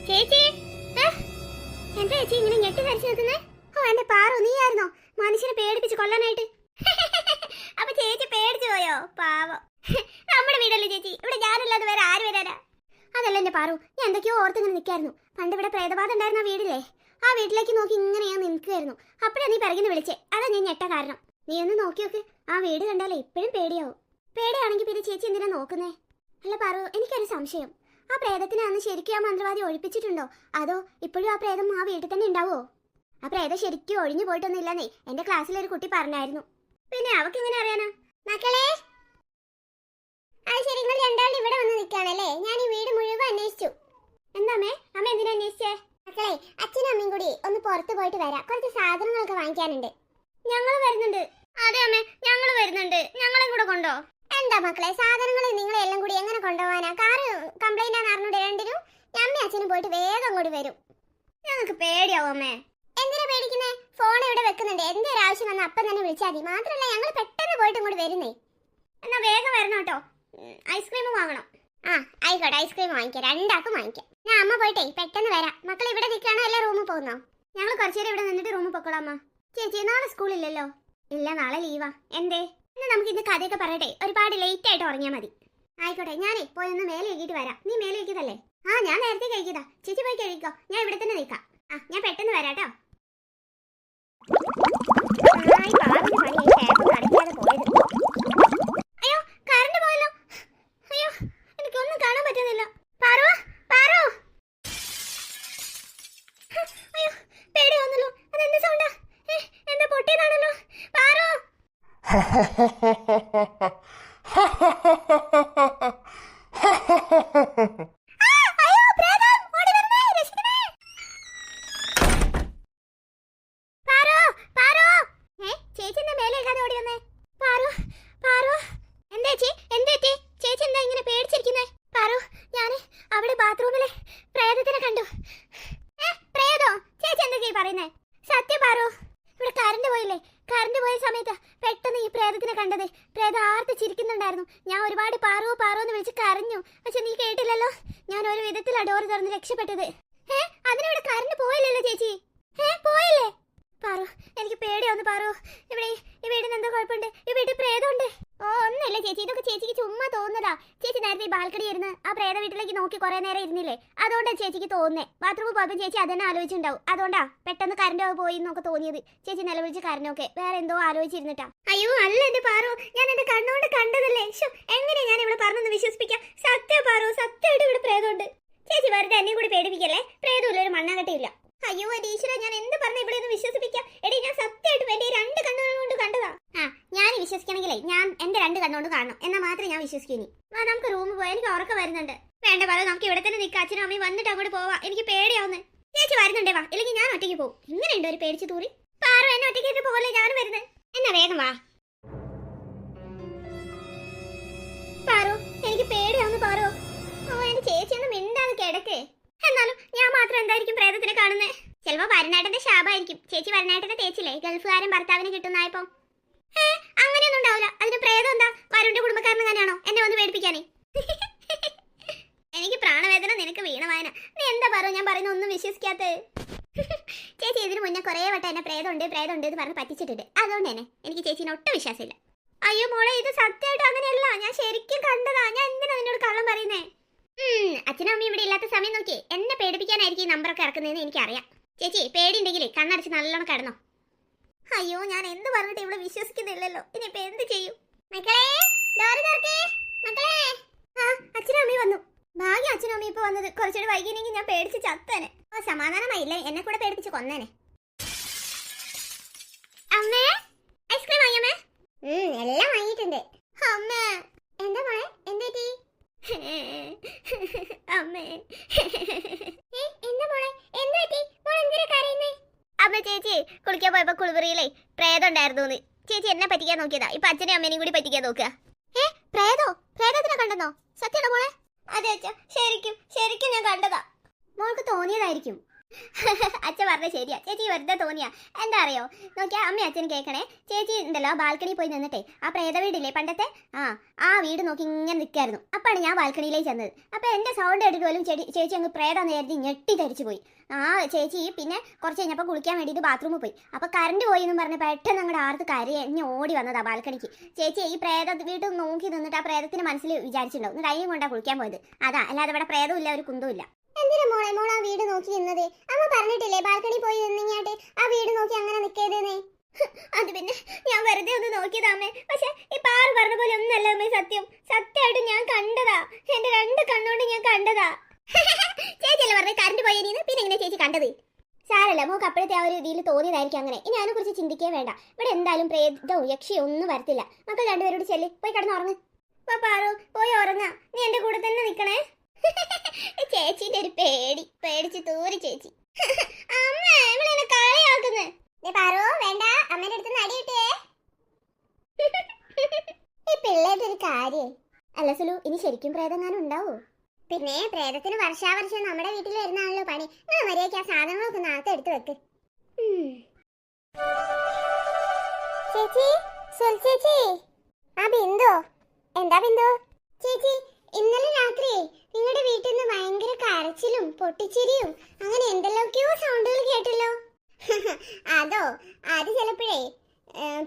ചേച്ചി എന്താ ചേച്ചി ഇങ്ങനെ ഞെട്ടി ധരിച്ചു നിൽക്കുന്നേ? ഓ എന്റെ പാറു, നീയായിരുന്നോ മനുഷ്യനെ പേടിപ്പിച്ച് കൊല്ലാനായിട്ട്? അപ്പൊ ചേച്ചി പേടിച്ചു പോയോ? പാവം. നമ്മുടെ വീടല്ലേ ചേച്ചി, ഇവിടെ ഞാനല്ലാതെ വേറെ ആര് വരാനാ? അതല്ല എന്റെ പാറു, ഞാൻ എന്തൊക്കെയോ ഓർത്തിങ്ങനെ നിൽക്കായിരുന്നു. പണ്ട് ഇവിടെ പ്രേതബാധ ഉണ്ടായിരുന്ന ആ വീടില്ലേ, ആ വീട്ടിലേക്ക് നോക്കി ഇങ്ങനെ ഞാൻ നിൽക്കുമായിരുന്നു. അപ്പോഴാ നീ പിറകിന്ന് വിളിച്ചേ. അതാ ഞാൻ ഞെട്ട കാരണം. നീ ഒന്ന് നോക്കി നോക്ക്, ആ വീട് കണ്ടാലേ ഇപ്പോഴും പേടിയാവും. പേടിയാണെങ്കിൽ പിന്നെ ചേച്ചി എന്തിനാ നോക്കുന്നേ? അല്ല പാറു, എനിക്കൊരു സംശയം. ആ പ്രേതത്തിനെ അന്ന് ശരിക്കും ആ മന്ത്രവാദി ഒഴിപ്പിച്ചിട്ടുണ്ടോ, അതോ ഇപ്പോഴും ആ പ്രേതം ആ വീട്ടിൽ തന്നെ ഉണ്ടാവോ? ആ പ്രേതം ശരിക്കും ഒഴിഞ്ഞു പോയിട്ടൊന്നുമില്ലെന്നേ എന്റെ ക്ലാസ്സിലൊരു കുട്ടി പറഞ്ഞായിരുന്നു. പിന്നെ അവക്ക് എങ്ങനെ അറിയാനാ? മക്കളെ, ശരി, നിങ്ങൾ രണ്ടാളും ഇവിടെ വന്ന് നിൽക്കാണല്ലേ? ഞാൻ ഈ വീട് മുഴുവൻ അന്വേഷിച്ചു. എന്താമേ, അമ്മ എന്തിനാ അന്വേഷിച്ചേ? മക്കളെ, അച്ഛനും അമ്മയും കൂടി ഒന്ന് പുറത്ത് പോയിട്ട് വരാം, കുറച്ച് സാധനങ്ങളൊക്കെ വാങ്ങിക്കാനുണ്ട്. ഞങ്ങൾ വരുന്നുണ്ട്. അതെ അമ്മേ, ഞങ്ങൾ വരുന്നുണ്ട്. ഞങ്ങളെ കൂടെ കൊണ്ടോ? എന്താ മക്കളെ, സാധനങ്ങൾ നിങ്ങളെല്ലാം കൂടി എങ്ങനെ കൊണ്ടുപോകാനാ? കാറ് കംപ്ലൈന്റ് ആണെന്ന് അറിഞ്ഞൂടെ രണ്ടിനും? അമ്മയും അച്ഛനും പോയിട്ട് വേഗം കൂടി വരും. ഞങ്ങൾക്ക് പേടിയാവും അമ്മേ. എന്തിനാ പേടിക്കുന്നേ? ഫോൺ ഇവിടെ വെക്കുന്നുണ്ട്, എന്തൊരു ആവശ്യം വന്നാൽ അപ്പം തന്നെ വിളിച്ചാൽ മതി. മാത്രമല്ല ഞങ്ങൾ പെട്ടെന്ന് പോയിട്ട് ഇങ്ങോട്ട് വരുന്നേ. എന്നാ വേഗം വരണം കേട്ടോ. ഐസ്ക്രീം വാങ്ങണം. ആ ആയിക്കോട്ടെ, ഐസ്ക്രീം വാങ്ങിക്കാം, രണ്ടാക്കും വാങ്ങിക്കാം. ഞാൻ അമ്മ പോയിട്ടേ പെട്ടെന്ന് വരാം. മക്കൾ ഇവിടെ നിൽക്കാണോ അല്ല റൂമിൽ പോകുന്നോ? ഞങ്ങൾ കുറച്ചുനേരം ഇവിടെ നിന്നിട്ട് റൂമിൽ പൊക്കോളാം അമ്മ. ചേച്ചി നാളെ സ്കൂളില്ലല്ലോ? ഇല്ല, നാളെ ലീവാ. എന്തേ? എന്നാ നമുക്ക് ഇന്ന് കഥയൊക്കെ പറയട്ടെ, ഒരുപാട് ലേറ്റ് ആയിട്ട് ഉറങ്ങിയാൽ മതി. ആയിക്കോട്ടെ, ഞാനേ പോയി ഒന്ന് മേലെ കഴിക്കിട്ട് വരാം. നീ മേലെ കഴിക്കതല്ലേ? ആ, ഞാൻ നേരത്തെ കഴിക്കതാ. ചേച്ചി പോയി കഴിക്കോ, ഞാൻ ഇവിടെ തന്നെ നിൽക്കാം. ആ, ഞാൻ പെട്ടെന്ന് വരാട്ടോ. അയ്യോ, കറണ്ട് പോയല്ലോ. അയ്യോ, എനിക്കൊന്നും കാണാൻ പറ്റുന്നില്ല. പാറു, പാറു. അയ്യോ, പേടി വന്നല്ലോ. അതെന്ത് സൗണ്ടാ? എന്താ പൊട്ടിയതാണല്ലോ. പാറു. സത്യം പാറു, ഇവിടെ കറണ്ട് പോയില്ലേ? കറണ്ട് പോയ സമയത്ത് പെട്ടെന്ന് ഈ പ്രേതത്തിനെ കണ്ടത്. പ്രേതം ആർത്ത് ചിരിക്കുന്നുണ്ടായിരുന്നു. ഞാൻ ഒരുപാട് പാറു പാറു എന്ന് വിളിച്ച് കരഞ്ഞു. പക്ഷെ നീ കേട്ടില്ലല്ലോ. ഞാൻ ഒരു വിധത്തിൽ ഡോർ തുറന്ന് രക്ഷപ്പെട്ടത്. അതിനിവിടെ കറണ്ട് പോയില്ലല്ലോ ചേച്ചി. പോയില്ലേ? പാറു, എനിക്ക് പേടിയാവുന്നു പാറു. ഇവിടെ ഈ വീടിന് എന്തോ കുഴപ്പമുണ്ട്. ഈ വീട്ടിൽ പ്രേതമുണ്ട്. ഓ ഒന്നുമില്ല ചേച്ചി, ഇതൊക്കെ ചേച്ചിക്ക് ചുമ്മാ തോന്നുന്നതാ. ചേച്ചി നേരത്തെ ഈ ബാൽക്കണി ഇരുന്ന് ആ പ്രേത വീട്ടിലേക്ക് നോക്കി കുറെ നേരം ഇരുന്നില്ലേ, അതുകൊണ്ടാണ് ചേച്ചിക്ക് തോന്നുന്നേ. ബാത്റൂമിൽ പോയപ്പോൾ ചേച്ചി അതന്നെ ആലോചിച്ചിട്ടുണ്ടാവും. അതുകൊണ്ടാ പെട്ടെന്ന് കറണ്ട് പോയി എന്നൊക്കെ തോന്നിയത്. ചേച്ചി നിലവിളിച്ച് കരഞ്ഞൊക്കെ വേറെ എന്തോ ആലോചിച്ചിരുന്നിട്ടാ. അയ്യോ അല്ല എന്റെ പാറു, ഞാൻ എന്റെ കണ്ണുകൊണ്ട് കണ്ടതല്ലേ. എങ്ങനെ ഞാൻ ഇവിടെ പറഞ്ഞൊന്ന് വിശ്വസിപ്പിക്കാം? സത്യം പാറു, സത്യമായിട്ട് ഇവിടെ പ്രേതമുണ്ട്. ചേച്ചി വെറുതെ എന്നെ കൂടി പേടിപ്പിക്കല്ലേ. പ്രേതമില്ല, ഒരു മണ്ണാകട്ടയില്ല. അയ്യോ എന്റെ ഈശ്വര, ഞാൻ എന്ത് പറഞ്ഞ ഇവിടെ ഒന്ന് വിശ്വസിപ്പിക്കാം? എടീ, ഞാൻ സത്യമായിട്ട് വേണ്ടി രണ്ട് കണ്ണുകൾ കൊണ്ട് കണ്ടതാ. ഞാൻ വിശ്വസിക്കണമെങ്കിലേ ഞാൻ എന്റെ രണ്ട് കണ്ണുകൊണ്ട് കാണണം, എന്നാൽ മാത്രമേ ഞാൻ വിശ്വസിക്കൂ. നമുക്ക് റൂമിൽ പോയാൽ എനിക്ക് ഉറക്കം വരുന്നുണ്ട്. വേണ്ട പാറു, നമുക്ക് ഇവിടെ തന്നെ നിൽക്കാം. അച്ഛനും അമ്മയും വന്നിട്ട് അങ്ങോട്ട് പോവാ. എനിക്ക് പേടിയാവുന്നേ. ചേച്ചി വരുന്നുണ്ടേ വാ, ഇല്ലെങ്കിൽ ഞാൻ ഒറ്റയ്ക്ക് പോകും. ഇങ്ങനെയുണ്ട് ഒരു പേടിച്ച് തൂറി. പാറു, എന്നെ ഒറ്റയ്ക്ക് പോലെ ഞാനും വരുന്നത്. എന്നാ വേഗം വാ. പാറു, എനിക്ക് പേടിയാവുന്നു പാറു. ഓ എന്റെ ചേച്ചി ഒന്ന് മിണ്ടാതെ കിടക്കേ. എന്നാലും ഞാൻ മാത്രം എന്തായിരിക്കും പ്രേതത്തിനെ കാണുന്നേ? ചിലപ്പോ വരനാട്ടന്റെ ശാപമായിരിക്കും. ചേച്ചി വരനാട്ടനെ തേച്ചില്ലേ ഗൾഫുകാരൻ ഭർത്താവിനെ കിട്ടുന്നായപ്പോ? അങ്ങനെയൊന്നും ഉണ്ടാവില്ല. അതിന് പ്രേതം എന്താ? വരുണിന്റെ കുടുംബക്കാരൻ തന്നെയാണോ എന്നെ വന്ന് പേടിപ്പിക്കാനേ? എനിക്ക് പ്രാണവേദന, നിനക്ക് വീണവായന. നീ എന്താ പറ ഞാൻ പറയുന്ന ഒന്നും വിശ്വസിക്കാത്ത? ചേച്ചി ഇതിനു മുന്നേ കുറെ വട്ടം എന്നെ പ്രേതമുണ്ട് പ്രേതമുണ്ട് എന്ന് പറഞ്ഞ് പറ്റിച്ചിട്ടുണ്ട്. അതുകൊണ്ട് തന്നെ എനിക്ക് ചേച്ചിനെ ഒട്ടും വിശ്വാസമില്ല. അയ്യോ മോളെ, ഇത് സത്യമായിട്ട് അങ്ങനെയല്ല. ഞാൻ ശരിക്കും കണ്ടതാ. ഞാൻ എന്തിനാ നിന്നോട് കള്ളം പറയുന്നേ? അച്ഛനും അമ്മയും ഇവിടെ ഇല്ലാത്ത സമയം നോക്കി എന്നെ പേടിപ്പിക്കാനായിരിക്കും ഈ നമ്പറൊക്കെ ഇറക്കുന്നതെന്ന് എനിക്കറിയാം. ചേച്ചി പേടിയുണ്ടെങ്കിലേ കണ്ണടച്ച് നല്ലോണം കിടന്നോ. അയ്യോ, ഞാൻ എന്ത് പറഞ്ഞിട്ട് ഇവിടെ വിശ്വസിക്കുന്നില്ലല്ലോ. ഇനിയിപ്പോ എന്ത് ചെയ്യും? മക്കളെ, ഡോറ് തുറക്കേ. മക്കളെ. അച്ഛനും അമ്മയും വന്നു. ഭാഗ്യം അച്ഛനും അമ്മയും ഇപ്പൊ വന്നത്. കുറച്ചുകൂടി വൈകിയെങ്കിൽ ഞാൻ പേടിച്ച് ചത്തേനെ. ഓ സമാധാനമായില്ലേ, എന്നെ കൂടെ പേടിപ്പിച്ച് കൊന്നേനെ. അമ്മേ, ഐസ്ക്രീം വാങ്ങിയമ്മേ? എല്ലാം വാങ്ങിയിട്ടുണ്ട്. അമ്മേ. എന്താ മോളെ, എന്തേറ്റി? അമ്മേ. എന്താ മോളെ, എന്തേറ്റി? മോൾ എന്തിനാ കരയുന്നേ? അമ്മ, ചേച്ചി കുളിക്കാൻ പോയപ്പോ കുളിമുറിയിലേ പ്രേതം ഉണ്ടായിരുന്നു. ചേച്ചി എന്നെ പറ്റിക്കാൻ നോക്കിയതാ. ഇപ്പൊ അച്ഛനെയും അമ്മേനെയും കൂടി പറ്റിക്കാൻ നോക്കുക. പ്രേതോ? പ്രേതത്തിനെ കണ്ടെന്നോ? സത്യമാണോ മോളെ? അതെ അച്ഛാ, ശരിക്കും ശരിക്കും ഞാൻ കണ്ടതാ. മോൾക്ക് തോന്നിയതായിരിക്കും. അച്ഛൻ പറഞ്ഞ ശരിയാ, ചേച്ചി വെറുതെ തോന്നിയാ. എന്താ അറിയോ, നോക്കിയാ അമ്മ അച്ഛനും കേൾക്കണേ. ചേച്ചി ഉണ്ടല്ലോ ബാൽക്കണി പോയി നിന്നിട്ടേ ആ പ്രേത വീടില്ലേ പണ്ടത്തെ, ആ വീട് നോക്കി ഇങ്ങനെ നിൽക്കായിരുന്നു. അപ്പാണ് ഞാൻ ബാൽക്കണിയിലേക്ക് ചെന്നത്. അപ്പൊ എന്റെ സൗണ്ട് കേട്ടിട്ട് പോലും ചേച്ചി അങ്ങ് പ്രേതാന്ന് കരുതി ഞെട്ടി ധരിച്ചു പോയി. ചേച്ചി പിന്നെ കുറച്ച് കഴിഞ്ഞപ്പോൾ കുളിക്കാൻ വേണ്ടിയിട്ട് ബാത്റൂമിൽ പോയി. അപ്പൊ കറണ്ട് പോയി എന്ന് പറഞ്ഞ് പെട്ടെന്ന് അങ്ങോട്ട് ആർത്ത് കരഞ്ഞ് ഓടി വന്നതാ ബാൽക്കണിക്ക്. ചേച്ചി ഈ പ്രേത വീട്ടിൽ നോക്കി നിന്നിട്ട് ആ പ്രേതത്തിന് മനസ്സിൽ വിചാരിച്ചിട്ടുണ്ടാവും, എന്നിട്ട് അയ്യം കൊണ്ടാ കുളിക്കാൻ പോയത്. അതാ, അല്ലാതെ ഇവിടെ പ്രേതമില്ല ഒരു കുന്തമില്ല. എന്തിനാ മോളെ മോൾ ആ വീട് നോക്കി നിന്നത്? അമ്മ പറഞ്ഞിട്ടില്ലേ ബാൽക്കണി പോയി നിന്നിങ്ങാട്ട് ആ വീട് നോക്കി അങ്ങനെ നിൽക്കേതെന്നേ? അത് പിന്നെ ഞാൻ വെറുതെ ഒന്ന് നോക്കിയതാമേ. പക്ഷെ ഈ പാറു പറഞ്ഞ പോലെ ഒന്നല്ല അമ്മേ, സത്യമായിട്ട് ഞാൻ കണ്ടതാ. എന്റെ 2 കണ്ണുകൊണ്ട് ഞാൻ കണ്ടതാ. ചേച്ചിയല്ലേ പറഞ്ഞ കറണ്ട് പോയതിന്, പിന്നെ എങ്ങനെ ചേച്ചി കണ്ടത്? സാരല്ല, മോക്ക് അപ്പോഴത്തെ ആ ഒരു രീതിയിൽ തോന്നിയതായിരിക്കും അങ്ങനെ. ഇനി അതിനെ കുറിച്ച് ചിന്തിക്കേ വേണ്ട. ഇവിടെ എന്തായാലും പ്രേതോ യക്ഷിയോ ഒന്നും വരത്തില്ല. മക്കൾ രണ്ടുപേരോട് ചെല്ല്, പോയി കിടന്ന് ഉറങ്ങ്. പാറു പോയി ഉറങ്ങാ, നീ എന്റെ കൂടെ തന്നെ നിക്കണേ. ചേച്ചിന്റെ ഒരു പേടിച്ച് തൂരി ചേച്ചി. അമ്മ ഇവളെന്നെ കളിയാക്കുന്നേ. പാറു വേണ്ട, അമ്മേന്റെ അടുത്ത് നടിയിട്ടേ. ഈ പിള്ളേരുടെ ഒരു കാര്യം അല്ല സുലു, ഇനി ശരിക്കും പ്രേതങ്ങാനും ഉണ്ടാവോ? പിന്നെ പ്രേതത്തിന് വർഷാവർഷം നമ്മുടെ വീട്ടിൽ വരുന്നാണല്ലോ പണി. നിങ്ങൾ മര്യാദയ്ക്ക് ആ സാധനങ്ങളൊക്കെ നാളത്തെ എടുത്തു വെക്ക്. ചേച്ചി, ചേച്ചി. ആ ബിന്ദു, എന്താ ബിന്ദു? ചേച്ചി, ഇന്നലെ രാത്രി നിങ്ങളുടെ വീട്ടിൽ നിന്ന് ഭയങ്കര കരച്ചിലും പൊട്ടിച്ചിരിയും അങ്ങനെ എന്തെല്ലാമൊക്കെയോ സൗണ്ടുകൾ കേട്ടല്ലോ. അതോ, അത് ചിലപ്പോഴേ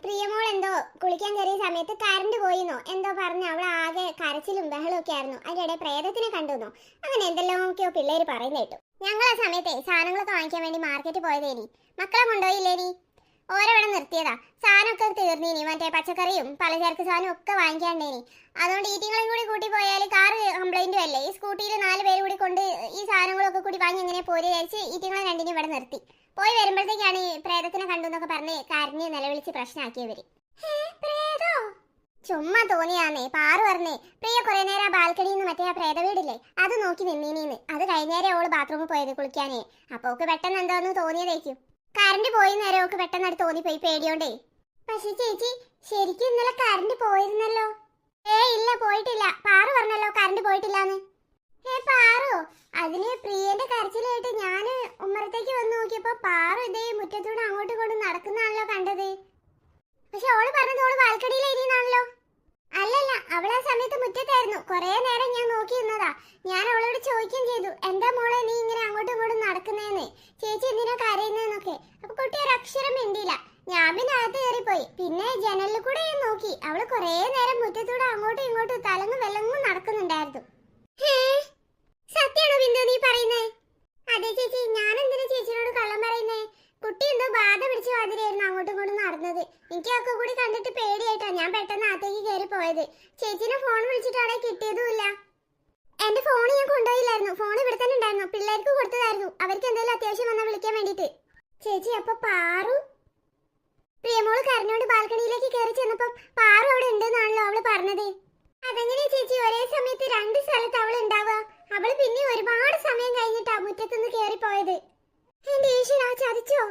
പ്രിയമോൾ എന്തോ കുളിക്കാൻ കയറിയ സമയത്ത് കറണ്ട് പോയിന്നോ എന്തോ പറഞ്ഞ് അവൾ ആകെ കരച്ചിലും ബഹളവും ഒക്കെ ആയിരുന്നു. അതിനിടെ പ്രേതത്തിനെ കണ്ടുവന്നോ അങ്ങനെ എന്തെല്ലാമൊക്കെയോ പിള്ളേര് പറയുന്ന കേട്ടു. ഞങ്ങൾ ആ സമയത്തെ സാധനങ്ങളൊക്കെ വാങ്ങിക്കാൻ വേണ്ടി മാർക്കറ്റിൽ പോയതേനി. മക്കളെ കൊണ്ടുപോയില്ലേനി? ഓരോവിടെ നിർത്തിയതാ. സാധനമൊക്കെ തീർന്നീനി. മറ്റേ പച്ചക്കറിയും പലചരക്ക് സാധനവും ഒക്കെ വാങ്ങിക്കാണ്ടേനി. അതുകൊണ്ട് ഈറ്റിങ്ങളെയും കൂടി കൂട്ടി പോയാൽ കാറ് കംപ്ലൈന്റും അല്ലേ. ഈ സ്കൂട്ടിയിൽ 4 പേര് കൂടി കൊണ്ട് ഈ സാധനങ്ങളൊക്കെ കൂടി വാങ്ങി ഇങ്ങനെ പോരി വിചാരിച്ച് ഈറ്റിങ്ങളെ 2 ഇവിടെ നിർത്തി. പോയി വരുമ്പോഴത്തേക്കാണ് ഈ പ്രേതത്തിനെ കണ്ടു എന്നൊക്കെ പറഞ്ഞ് കരഞ്ഞ് നിലവിളിച്ച് പ്രശ്നമാക്കിയവര്. ചുമ്മാ തോന്നിയാന്നേ. പാറു പറഞ്ഞേ പ്രിയ കുറെ നേരം ആ ബാൽക്കണിയിൽ നിന്ന് മറ്റേ ആ പ്രേത വീടില്ലേ അത് നോക്കി നിന്നീനിന്ന്. അത് കഴിഞ്ഞേരം അവള് ബാത്റൂമിൽ പോയത് കുളിക്കാനേ. അപ്പൊ ഓക്ക് പെട്ടെന്ന് എന്തോന്ന് തോന്നിയതേക്കും. കറണ്ട് പോയി നേരം ഓക്ക് പെട്ടെന്ന് അടുത്ത് തോന്നിപ്പോയി പേടിയോണ്ടേ. പക്ഷെ ചേച്ചി ശരിക്കും ഇന്നലെ കറണ്ട് പോയിരുന്നല്ലോ. ഇല്ല പോയിട്ടില്ല. പാറു പറഞ്ഞല്ലോ കറണ്ട് പോയിട്ടില്ലാന്ന്. പാറു, അതിന് പ്രിയന്റെ കരച്ചിലായിട്ട് ഞാന് ഉമ്മറത്തേക്ക് വന്ന് നോക്കിയപ്പോ പാറു ഇതേ മുറ്റത്തൂടെ അങ്ങോട്ടും ഇങ്ങോട്ടും നടക്കുന്നതാണല്ലോ കണ്ടത്. പക്ഷെ ഓള് പറഞ്ഞത് ഓള് ബാൽക്കണിയിലായിരുന്നാണല്ലോ. അല്ലല്ല, അവൾ ആ സമയത്ത് മുറ്റത്തായിരുന്നു. കുറെ നേരം ഞാൻ നോക്കി നിന്നതാ. ഞാൻ അവളോട് ചോദിക്കുകയും ചെയ്തു, എന്താ മോളെ നീ ഇങ്ങനെ അങ്ങോട്ടും ഇങ്ങോട്ടും നടക്കുന്നേന്ന്, ചേച്ചി എന്തിനാ കരയുന്നതെന്നൊക്കെ. അപ്പൊ കുട്ടി ഒരു അക്ഷരം മിണ്ടിയില്ല. ഞാൻ പിന്നെ അകത്ത് കയറിപ്പോയി. പിന്നെ ജനലിൽ കൂടെ ഞാൻ നോക്കി. അവള് കുറെ നേരം മുറ്റത്തൂടെ അങ്ങോട്ടും ഇങ്ങോട്ടും തലങ്ങും വെല്ലങ്ങും നടക്കുന്നുണ്ടായിരുന്നു. സത്യാണോ ബിന്ദു നീ പറയുന്നേ? അതെ ചേച്ചി, ഞാൻ എന്തിനാ ചേച്ചിയോട് കള്ളം പറയുന്നേ? കുട്ടി എന്തോ ബാധ പിടിച്ച മാതിരിയായിരുന്നു അങ്ങോട്ടും ഇങ്ങോട്ടും നടന്നത്. എനിക്ക് ഒക്കെ കൂടി കണ്ടിട്ട് പേടിയായിട്ടാ ഞാൻ പെട്ടെന്ന് അകത്തേക്ക് കയറി പോയത്. ചേച്ചിനെ ഫോൺ വിളിച്ചിട്ടാണെ കിട്ടിയതുമില്ല. എന്റെ ഫോൺ ഞാൻ കൊണ്ടുപോയില്ലായിരുന്നു. ഫോൺ ഇവിടെ തന്നെ ഉണ്ടായിരുന്നു. പിള്ളേർക്ക് കൊടുത്തതായിരുന്നു. അവർക്ക് എന്തെങ്കിലും അത്യാവശ്യം വന്നാൽ വിളിക്കാൻ വേണ്ടിട്ട്. ചേച്ചി, അപ്പൊ പാറു പ്രിയമോള് കരഞ്ഞോണ്ട് ബാൽക്കണിയിലേക്ക് കയറി ചെന്നപ്പോ പാറു അവിടെ ഉണ്ടെന്നാണല്ലോ അവള് പറഞ്ഞത്. അതെങ്ങനെയാ ചേച്ചി ഒരേ സമയത്ത് 2 സ്ഥലത്ത് അവൾ ഉണ്ടാവുക? അവള് പിന്നെ ഒരുപാട് സമയം കഴിഞ്ഞിട്ടാ മുറ്റത്തുനിന്ന് കയറി പോയത്. എന്റെ ഈശ്വരാ, ചതിച്ചോ?